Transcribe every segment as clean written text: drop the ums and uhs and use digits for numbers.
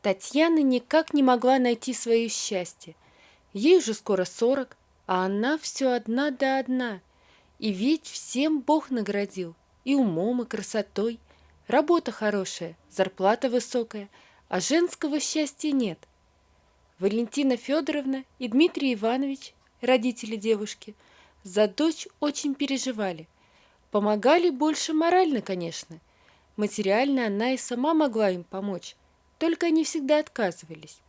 Татьяна никак не могла найти свое счастье. Ей уже скоро 40, а она все одна да одна. И ведь всем Бог наградил. И умом, и красотой. Работа хорошая, зарплата высокая, а женского счастья нет. Валентина Федоровна и Дмитрий Иванович, родители девушки, за дочь очень переживали. Помогали больше морально, конечно. Материально она и сама могла им помочь, только они всегда отказывались.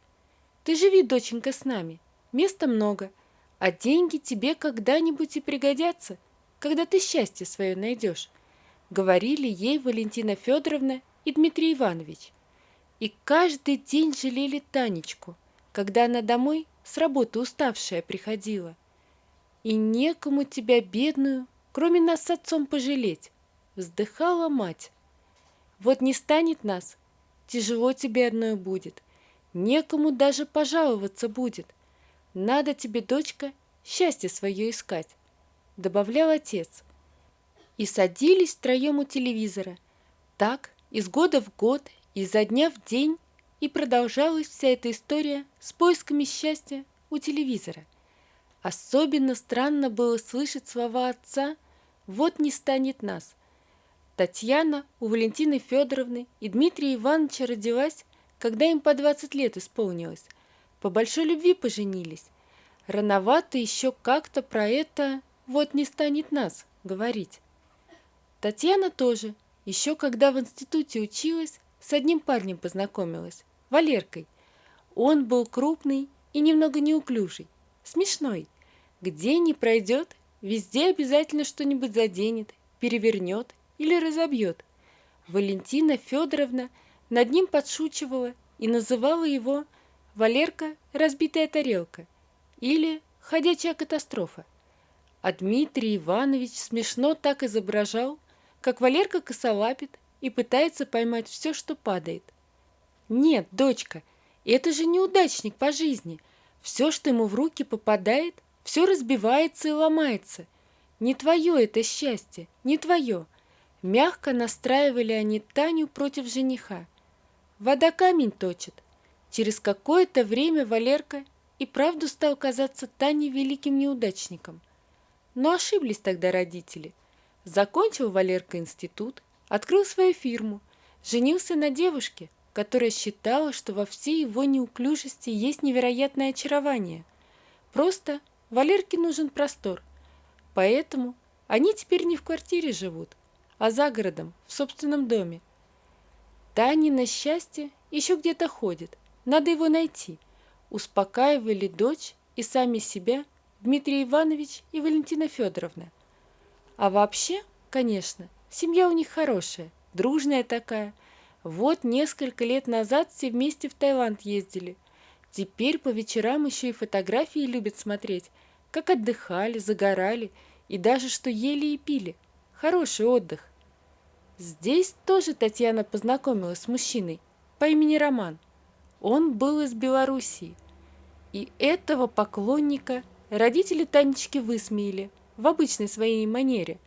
«Ты живи, доченька, с нами, места много, а деньги тебе когда-нибудь и пригодятся, когда ты счастье свое найдешь», говорили ей Валентина Федоровна и Дмитрий Иванович. И каждый день жалели Танечку, когда она домой с работы уставшая приходила. «И некому тебя, бедную, кроме нас с отцом пожалеть», вздыхала мать. «Вот не станет нас, тяжело тебе одной будет, некому даже пожаловаться будет. Надо тебе, дочка, счастье свое искать», добавлял отец. И садились втроем у телевизора. Так, из года в год, изо дня в день, и продолжалась вся эта история с поисками счастья у телевизора. Особенно странно было слышать слова отца «вот не станет нас». Татьяна у Валентины Федоровны и Дмитрия Ивановича родилась, когда им по 20 лет исполнилось. По большой любви поженились. Рановато еще как-то про это «вот не станет нас» говорить. Татьяна тоже, еще когда в институте училась, с одним парнем познакомилась, Валеркой. Он был крупный и немного неуклюжий, смешной. Где ни пройдет, везде обязательно что-нибудь заденет, перевернет или разобьет. Валентина Федоровна над ним подшучивала и называла его «Валерка – разбитая тарелка» или «ходячая катастрофа». А Дмитрий Иванович смешно так изображал, как Валерка косолапит и пытается поймать все, что падает. «Нет, дочка, это же неудачник по жизни. Все, что ему в руки попадает, все разбивается и ломается. Не твое это счастье, не твое». Мягко настраивали они Таню против жениха. Вода камень точит. Через какое-то время Валерка и правду стал казаться Тане великим неудачником. Но ошиблись тогда родители. Закончил Валерка институт, открыл свою фирму, женился на девушке, которая считала, что во всей его неуклюжести есть невероятное очарование. Просто Валерке нужен простор. Поэтому они теперь не в квартире живут, а за городом, в собственном доме. Танино счастье еще где-то ходит, надо его найти. Успокаивали дочь и сами себя Дмитрий Иванович и Валентина Федоровна. А вообще, конечно, семья у них хорошая, дружная такая. Вот несколько лет назад все вместе в Таиланд ездили. Теперь по вечерам еще и фотографии любят смотреть, как отдыхали, загорали и даже что ели и пили. Хороший отдых. Здесь тоже Татьяна познакомилась с мужчиной по имени Роман. Он был из Белоруссии. И этого поклонника родители Танечки высмеяли в обычной своей манере.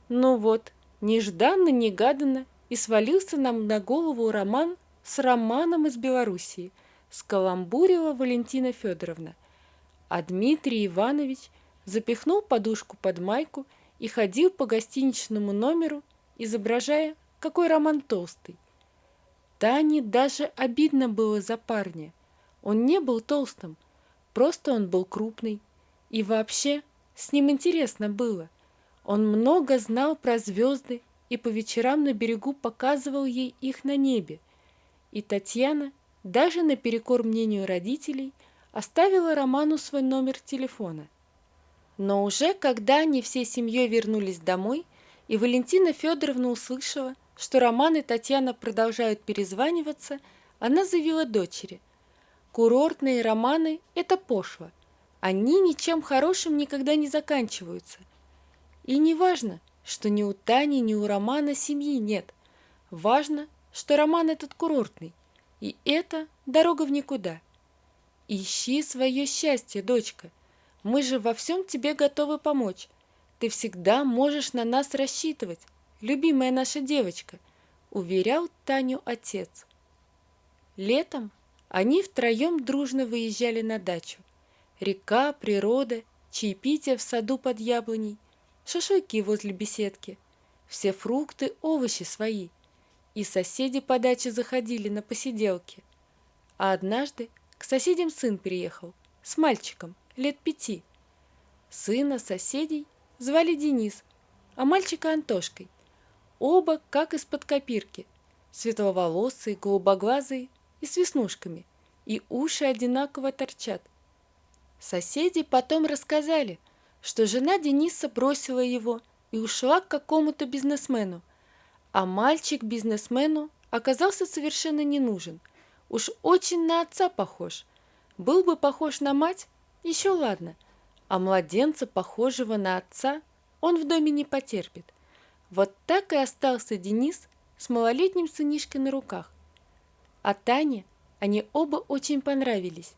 Ну вот, нежданно-негаданно и свалился нам на голову Роман с Романом из Белоруссии, скаламбурила Валентина Федоровна. А Дмитрий Иванович запихнул подушку под майку и ходил по гостиничному номеру, изображая, какой Роман толстый. Тане даже обидно было за парня. Он не был толстым, просто он был крупный. И вообще, с ним интересно было. Он много знал про звезды и по вечерам на берегу показывал ей их на небе. И Татьяна, даже наперекор мнению родителей, оставила Роману свой номер телефона. Но уже когда они всей семьей вернулись домой, и Валентина Федоровна услышала, что Роман и Татьяна продолжают перезваниваться, она заявила дочери: «Курортные романы – это пошло. Они ничем хорошим никогда не заканчиваются. И не важно, что ни у Тани, ни у Романа семьи нет. Важно, что роман этот курортный, и это дорога в никуда. Ищи свое счастье, дочка. Мы же во всем тебе готовы помочь. Ты всегда можешь на нас рассчитывать, любимая наша девочка», уверял Таню отец. Летом они втроем дружно выезжали на дачу. Река, природа, чаепитие в саду под яблоней, шашлыки возле беседки, все фрукты, овощи свои. И соседи по даче заходили на посиделки. А однажды к соседям сын приехал с мальчиком лет 5. Сына соседей звали Денис, а мальчика Антошкой. Оба как из-под копирки, светловолосые, голубоглазые и с веснушками, и уши одинаково торчат. Соседи потом рассказали, что жена Дениса бросила его и ушла к какому-то бизнесмену, а мальчик бизнесмену оказался совершенно не нужен. Уж очень на отца похож. Был бы похож на мать, еще ладно, а младенца, похожего на отца, он в доме не потерпит. Вот так и остался Денис с малолетним сынишкой на руках. А Тане они оба очень понравились.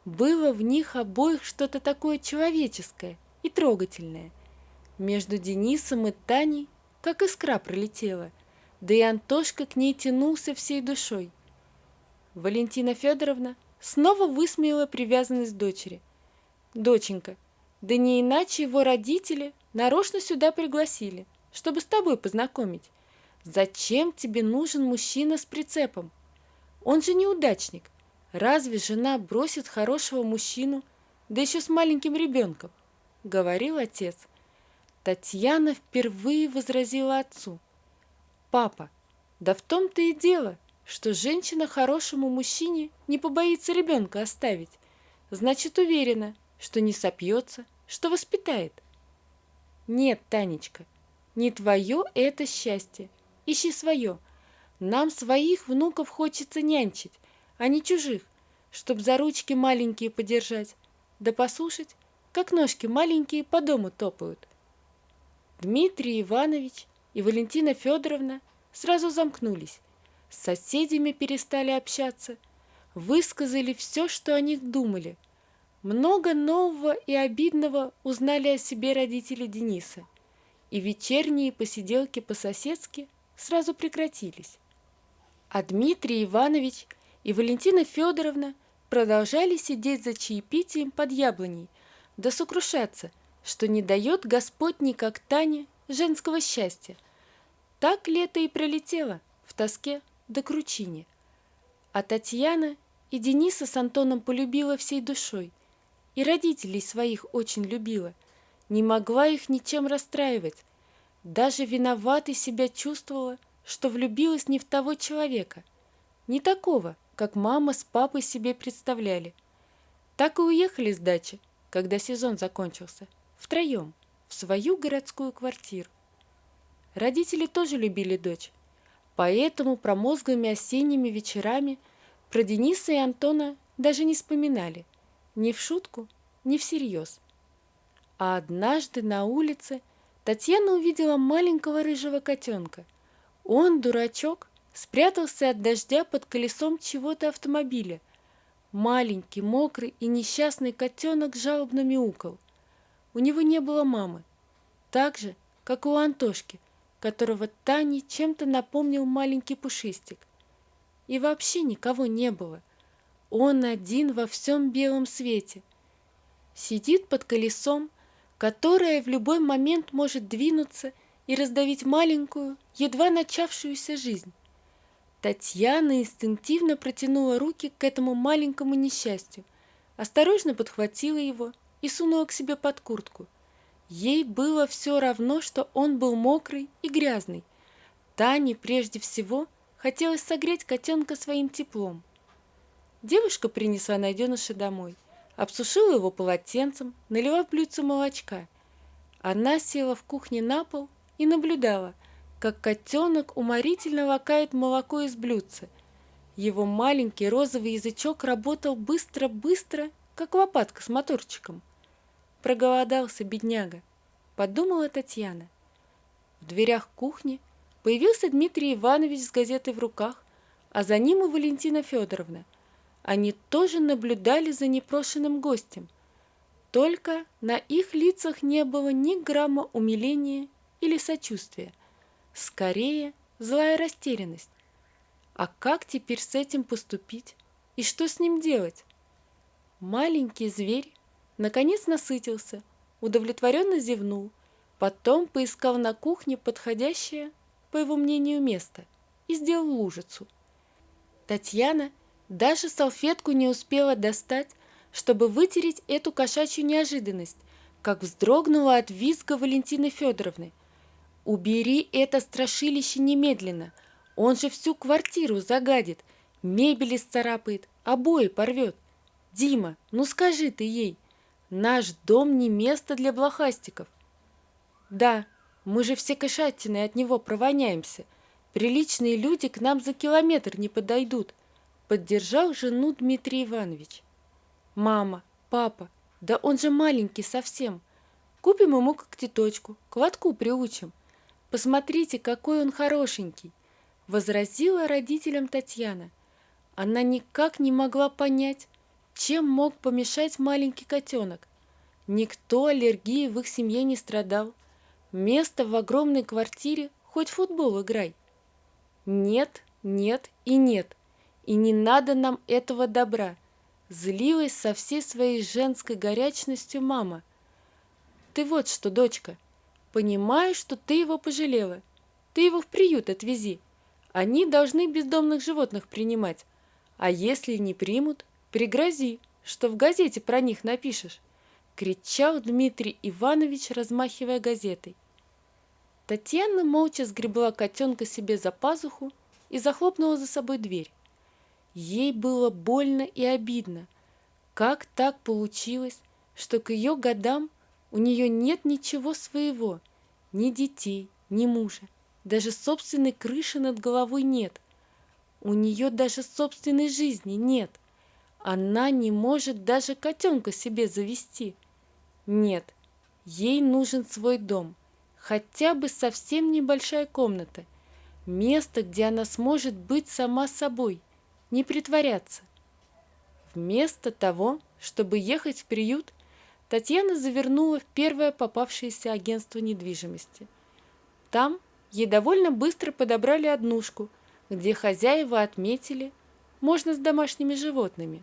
Было в них обоих что-то такое человеческое и трогательное. Между Денисом и Таней как искра пролетела, да и Антошка к ней тянулся всей душой. Валентина Федоровна снова высмеяла привязанность дочери. «Доченька, да не иначе его родители нарочно сюда пригласили, чтобы с тобой познакомить. Зачем тебе нужен мужчина с прицепом? Он же неудачник. Разве жена бросит хорошего мужчину, да еще с маленьким ребенком?» — говорил отец. Татьяна впервые возразила отцу. «Папа, да в том-то и дело, что женщина хорошему мужчине не побоится ребенка оставить. Значит, уверена, что не сопьется, что воспитает». «Нет, Танечка, не твое это счастье. Ищи свое. Нам своих внуков хочется нянчить, а не чужих, чтоб за ручки маленькие подержать, да послушать, как ножки маленькие по дому топают». Дмитрий Иванович и Валентина Федоровна сразу замкнулись, с соседями перестали общаться, высказали все, что о них думали. Много нового и обидного узнали о себе родители Дениса, и вечерние посиделки по-соседски сразу прекратились. А Дмитрий Иванович и Валентина Федоровна продолжали сидеть за чаепитием под яблоней, да сокрушаться, что не дает Господь никак Тане женского счастья. Так лето и пролетело в тоске да кручине. А Татьяна и Дениса с Антоном полюбила всей душой, и родителей своих очень любила, не могла их ничем расстраивать, даже виноватой себя чувствовала, что влюбилась не в того человека, не такого, как мама с папой себе представляли. Так и уехали с дачи, когда сезон закончился, втроем, в свою городскую квартиру. Родители тоже любили дочь, поэтому промозглыми осенними вечерами про Дениса и Антона даже не вспоминали, ни в шутку, ни всерьез. А однажды на улице Татьяна увидела маленького рыжего котенка. Он, дурачок, спрятался от дождя под колесом чего-то автомобиля. Маленький, мокрый и несчастный котенок жалобно мяукал. У него не было мамы, так же, как и у Антошки, которого Тане чем-то напомнил маленький пушистик. И вообще никого не было. Он один во всем белом свете. Сидит под колесом, которое в любой момент может двинуться и раздавить маленькую, едва начавшуюся жизнь. Татьяна инстинктивно протянула руки к этому маленькому несчастью, осторожно подхватила его и сунула к себе под куртку. Ей было все равно, что он был мокрый и грязный. Тане прежде всего хотелось согреть котенка своим теплом. Девушка принесла найденыша домой, обсушила его полотенцем, налила в блюдце молочка. Она села в кухне на пол и наблюдала, как котенок уморительно лакает молоко из блюдца. Его маленький розовый язычок работал быстро-быстро, как лопатка с моторчиком. «Проголодался, бедняга», — подумала Татьяна. В дверях кухни появился Дмитрий Иванович с газетой в руках, а за ним и Валентина Федоровна. Они тоже наблюдали за непрошенным гостем. Только на их лицах не было ни грамма умиления или сочувствия. Скорее, злая растерянность. А как теперь с этим поступить? И что с ним делать? Маленький зверь наконец насытился, удовлетворенно зевнул, потом поискал на кухне подходящее, по его мнению, место и сделал лужицу. Татьяна даже салфетку не успела достать, чтобы вытереть эту кошачью неожиданность, как вздрогнула от визга Валентины Федоровны. «Убери это страшилище немедленно! Он же всю квартиру загадит, мебель исцарапает, обои порвет. Дима, ну скажи ты ей, наш дом не место для блохастиков». «Да, мы же все кошатины от него провоняемся. Приличные люди к нам за километр не подойдут», поддержал жену Дмитрий Иванович. «Мама, папа, да он же маленький совсем. Купим ему когтеточку, к лотку приучим. Посмотрите, какой он хорошенький», возразила родителям Татьяна. Она никак не могла понять, чем мог помешать маленький котенок. Никто аллергией в их семье не страдал. Место в огромной квартире, хоть в футбол играй. Нет, нет и нет. И не надо нам этого добра. Злилась со всей своей женской горячностью мама. «Ты вот что, дочка, понимаю, что ты его пожалела. Ты его в приют отвези. Они должны бездомных животных принимать. А если не примут, пригрози, что в газете про них напишешь», кричал Дмитрий Иванович, размахивая газетой. Татьяна молча сгребла котенка себе за пазуху и захлопнула за собой дверь. Ей было больно и обидно. Как так получилось, что к ее годам у нее нет ничего своего, ни детей, ни мужа, даже собственной крыши над головой нет. У нее даже собственной жизни нет. Она не может даже котенка себе завести. Нет, ей нужен свой дом, хотя бы совсем небольшая комната, место, где она сможет быть сама собой, не притворяться. Вместо того, чтобы ехать в приют, Татьяна завернула в первое попавшееся агентство недвижимости. Там ей довольно быстро подобрали однушку, где хозяева отметили, можно с домашними животными.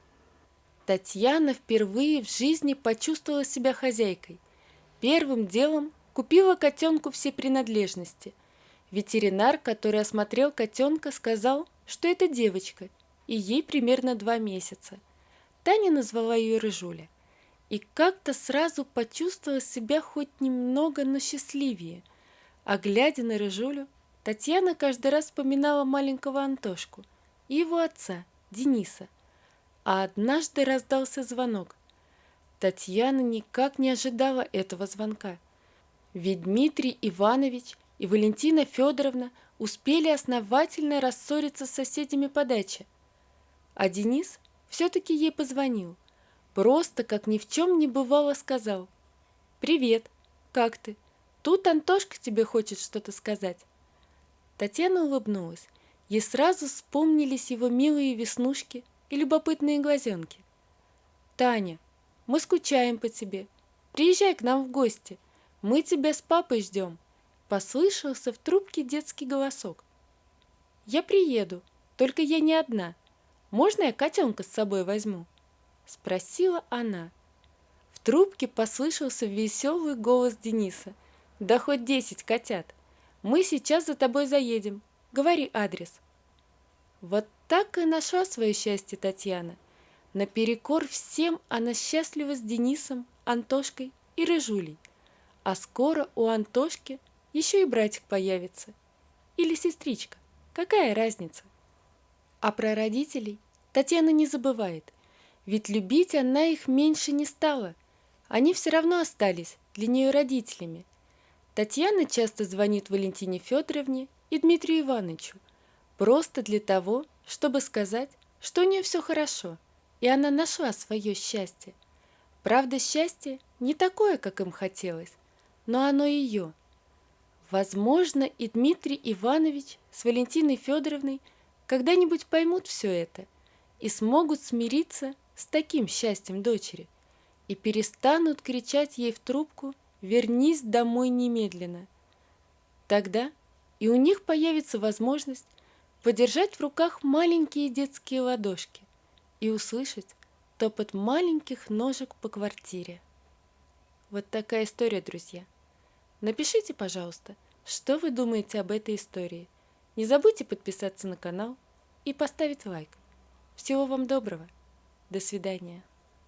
Татьяна впервые в жизни почувствовала себя хозяйкой. Первым делом купила котенку все принадлежности. Ветеринар, который осмотрел котенка, сказал, что это девочка, и ей примерно 2 месяца. Таня назвала ее Рыжуля. И как-то сразу почувствовала себя хоть немного, но счастливее. А глядя на Рыжулю, Татьяна каждый раз вспоминала маленького Антошку и его отца, Дениса. А однажды раздался звонок. Татьяна никак не ожидала этого звонка. Ведь Дмитрий Иванович и Валентина Федоровна успели основательно рассориться с соседями по даче. А Денис все-таки ей позвонил. Просто, как ни в чем не бывало, сказал: «Привет, как ты? Тут Антошка тебе хочет что-то сказать». Татьяна улыбнулась. Ей сразу вспомнились его милые веснушки и любопытные глазенки. «Таня, мы скучаем по тебе. Приезжай к нам в гости. Мы тебя с папой ждем», послышался в трубке детский голосок. «Я приеду, только я не одна. Можно я котенка с собой возьму?» спросила она. В трубке послышался веселый голос Дениса. «Да хоть 10 котят. Мы сейчас за тобой заедем. Говори адрес». Вот так и нашла свое счастье Татьяна. Наперекор всем она счастлива с Денисом, Антошкой и Рыжулей. А скоро у Антошки еще и братик появится. Или сестричка. Какая разница? А про родителей Татьяна не забывает. Ведь любить она их меньше не стала. Они все равно остались для нее родителями. Татьяна часто звонит Валентине Федоровне и Дмитрию Ивановичу, просто для того, чтобы сказать, что у нее все хорошо, и она нашла свое счастье. Правда, счастье не такое, как им хотелось, но оно ее. Возможно, и Дмитрий Иванович с Валентиной Федоровной когда-нибудь поймут все это и смогут смириться с таким счастьем дочери и перестанут кричать ей в трубку: «Вернись домой немедленно». Тогда и у них появится возможность подержать в руках маленькие детские ладошки и услышать топот маленьких ножек по квартире. Вот такая история, друзья. Напишите, пожалуйста, что вы думаете об этой истории. Не забудьте подписаться на канал и поставить лайк. Всего вам доброго. До свидания.